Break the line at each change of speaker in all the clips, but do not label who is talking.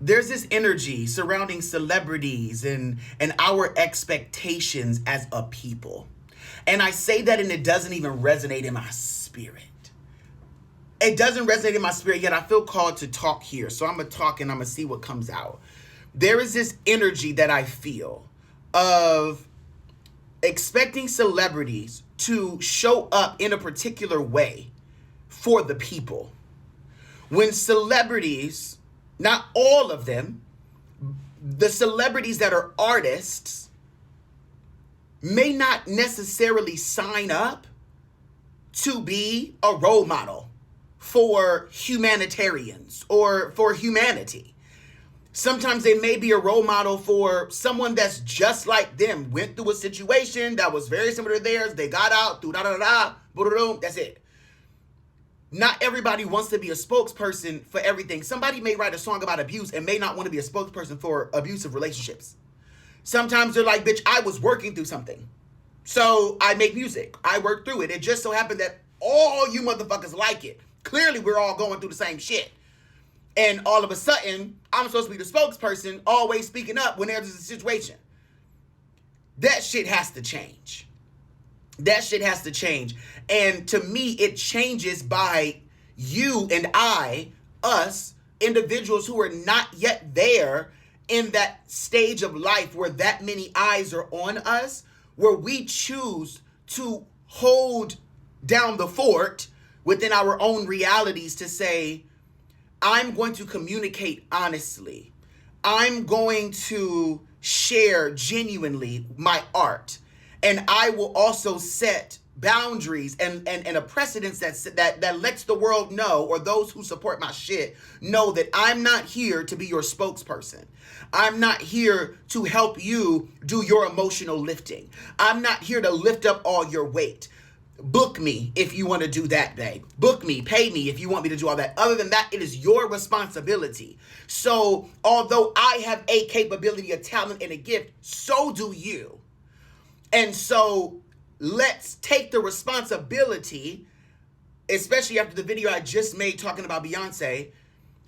there's this energy surrounding celebrities and our expectations as a people. And I say that and it doesn't even resonate in my spirit. It doesn't resonate in my spirit, yet I feel called to talk here. So I'm going to talk and I'm going to see what comes out. There is this energy that I feel of expecting celebrities to show up in a particular way for the people. When celebrities, not all of them, the celebrities that are artists may not necessarily sign up to be a role model for humanitarians or for humanity. Sometimes they may be a role model for someone that's just like them, went through a situation that was very similar to theirs. They got out, that's it. Not everybody wants to be a spokesperson for everything. Somebody may write a song about abuse and may not want to be a spokesperson for abusive relationships. Sometimes they're like, bitch, I was working through something. So I make music. I work through it. It just so happened that all you motherfuckers like it. Clearly, we're all going through the same shit. And all of a sudden, I'm supposed to be the spokesperson, always speaking up when there's a situation. That shit has to change. That shit has to change. And to me, it changes by you and us, individuals who are not yet there in that stage of life where that many eyes are on us, where we choose to hold down the fort within our own realities to say, I'm going to communicate honestly. I'm going to share genuinely my art. And I will also set boundaries and a precedence that lets the world know, or those who support my shit know, that I'm not here to be your spokesperson. I'm not here to help you do your emotional lifting. I'm not here to lift up all your weight. Book me if you want to do that, babe. Book me, pay me if you want me to do all that. Other than that, it is your responsibility. So although I have a capability, a talent, and a gift, so do you. And so let's take the responsibility, especially after the video I just made talking about Beyonce.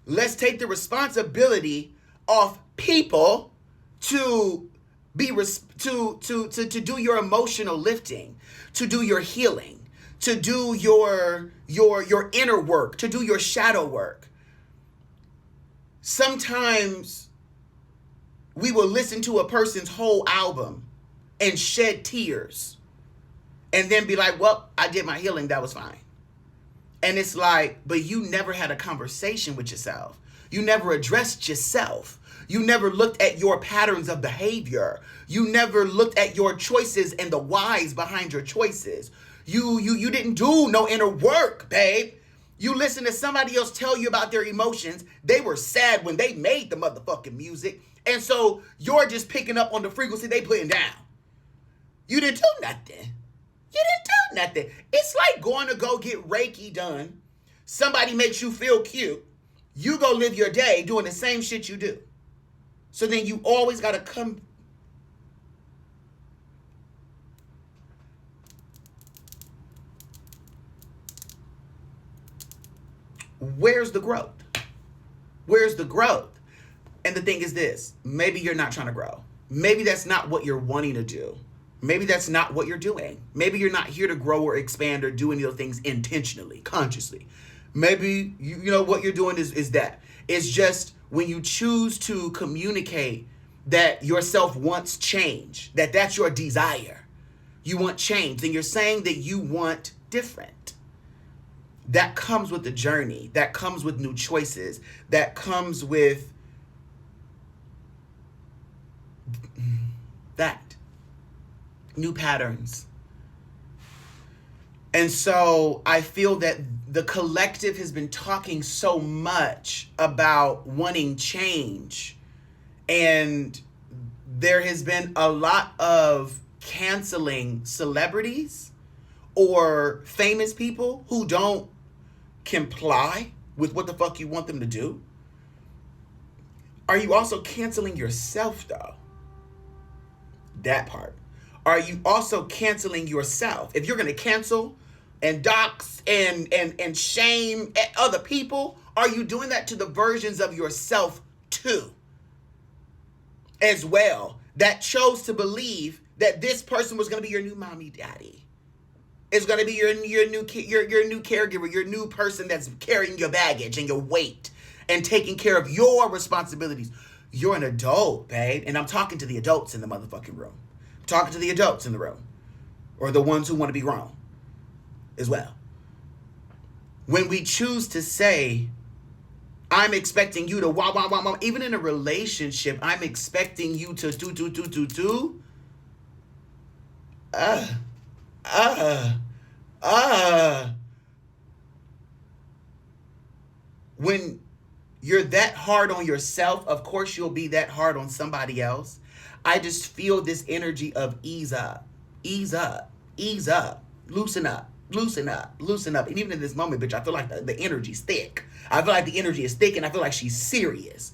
Let's take the responsibility of people to be to do your emotional lifting, to do your healing, to do your inner work, to do your shadow work. Sometimes we will listen to a person's whole album and shed tears and then be like, well, I did my healing, that was fine. And it's like, but you never had a conversation with yourself. You never addressed yourself. You never looked at your patterns of behavior. You never looked at your choices and the whys behind your choices. You didn't do no inner work, babe. You listen to somebody else tell you about their emotions. They were sad when they made the motherfucking music. And so you're just picking up on the frequency they putting down. You didn't do nothing. You didn't do nothing. It's like going to go get Reiki done. Somebody makes you feel cute. You go live your day doing the same shit you do. So then you always got to come. Where's the growth? Where's the growth? And the thing is this, maybe you're not trying to grow. Maybe that's not what you're wanting to do. Maybe that's not what you're doing. Maybe you're not here to grow or expand or do any of those things intentionally, consciously. Maybe you know what you're doing is that. It's just when you choose to communicate that yourself wants change, that's your desire. You want change, then you're saying that you want different. That comes with the journey. That comes with new choices. That comes with that. New patterns. And so I feel that the collective has been talking so much about wanting change. And there has been a lot of canceling celebrities or famous people who don't comply with what the fuck you want them to do. Are you also canceling yourself though? That part. Are you also canceling yourself? If you're going to cancel and dox and shame other people, are you doing that to the versions of yourself too, as well, that chose to believe that this person was going to be your new mommy daddy. It's going to be your new caregiver, your new person that's carrying your baggage and your weight and taking care of your responsibilities. You're an adult, babe. And I'm talking to the adults in the motherfucking room. I'm talking to the adults in the room. Or the ones who want to be grown as well. When we choose to say, I'm expecting you to even in a relationship, I'm expecting you to do. When you're that hard on yourself, of course you'll be that hard on somebody else. I just feel this energy of ease up, loosen up. And even in this moment, bitch, I feel like the energy's thick. I feel like the energy is thick, and I feel like she's serious,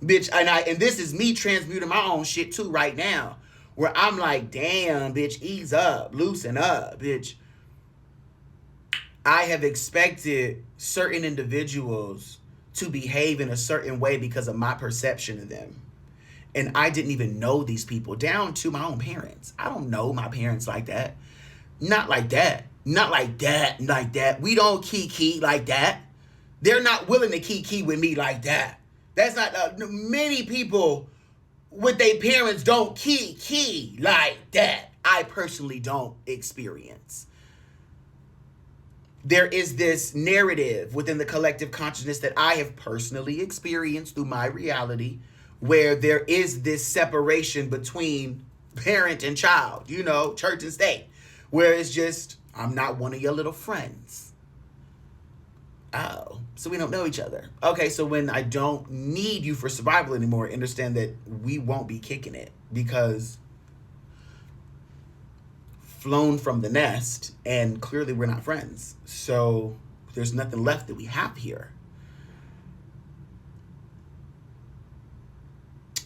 bitch. And this is me transmuting my own shit too right now, where I'm like, damn, bitch, ease up, loosen up, bitch. I have expected certain individuals to behave in a certain way because of my perception of them. And I didn't even know these people, down to my own parents. I don't know my parents like that. Not like that. We don't kiki like that. They're not willing to kiki with me like that. That's not, many people with their parents don't kiki like that. I personally don't experience. There is this narrative within the collective consciousness that I have personally experienced through my reality, where there is this separation between parent and child, church and state, where it's just, I'm not one of your little friends. Oh, so we don't know each other. Okay, so when I don't need you for survival anymore, understand that we won't be kicking it because flown from the nest, and clearly we're not friends. So there's nothing left that we have here.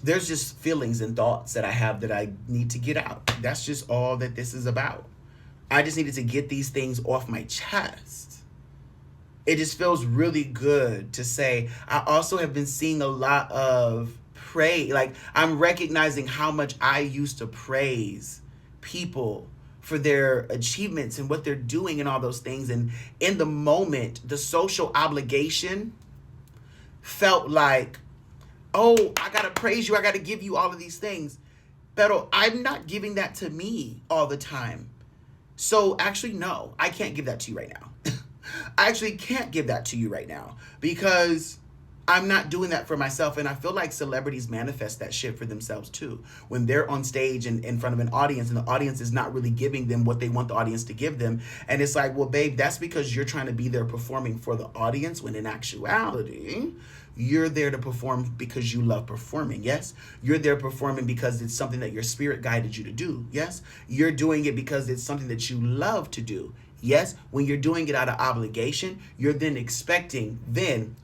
There's just feelings and thoughts that I have that I need to get out. That's just all that this is about. I just needed to get these things off my chest. It just feels really good to say. I also have been seeing a lot of like I'm recognizing how much I used to praise people for their achievements and what they're doing and all those things. And in the moment, the social obligation felt like, oh, I gotta praise you. I gotta give you all of these things. But I'm not giving that to me all the time. So actually, no, I can't give that to you right now. I actually can't give that to you right now because I'm not doing that for myself. And I feel like celebrities manifest that shit for themselves too. When they're on stage and in front of an audience and the audience is not really giving them what they want the audience to give them. And it's like, well, babe, that's because you're trying to be there performing for the audience, when in actuality, you're there to perform because you love performing. Yes. You're there performing because it's something that your spirit guided you to do. Yes. You're doing it because it's something that you love to do. Yes, when you're doing it out of obligation, you're then expecting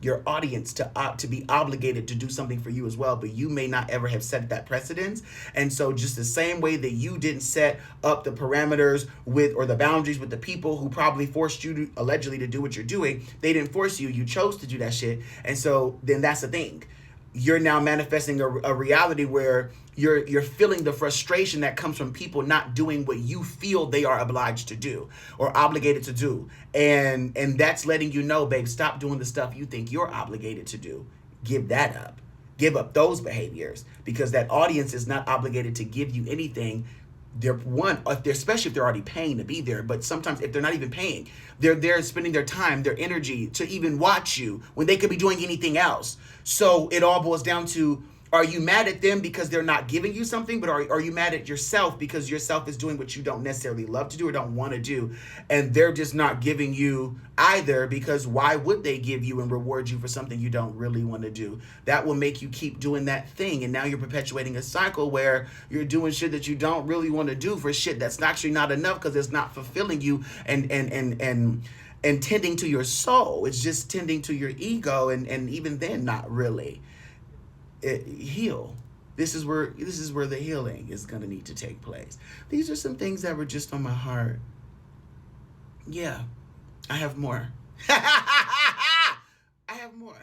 your audience to be obligated to do something for you as well, but you may not ever have set that precedence. And so just the same way that you didn't set up the parameters or the boundaries with the people who probably forced you to allegedly to do what you're doing, they didn't force you, you chose to do that shit. And so then that's the thing. You're now manifesting a reality where you're feeling the frustration that comes from people not doing what you feel they are obliged to do or obligated to do. And that's letting you know, babe, stop doing the stuff you think you're obligated to do. Give that up. Give up those behaviors, because that audience is not obligated to give you anything. Especially if they're already paying to be there. But sometimes if they're not even paying, they're there spending their time, their energy to even watch you when they could be doing anything else. So it all boils down to, are you mad at them because they're not giving you something? But are you mad at yourself because yourself is doing what you don't necessarily love to do or don't want to do? And they're just not giving you either, because why would they give you and reward you for something you don't really want to do? That will make you keep doing that thing. And now you're perpetuating a cycle where you're doing shit that you don't really want to do for shit that's actually not enough because it's not fulfilling you and tending to your soul. It's just tending to your ego, and even then not really. Heal. This is where the healing is going to need to take place. These are some things that were just on my heart. Yeah, I have more. I have more.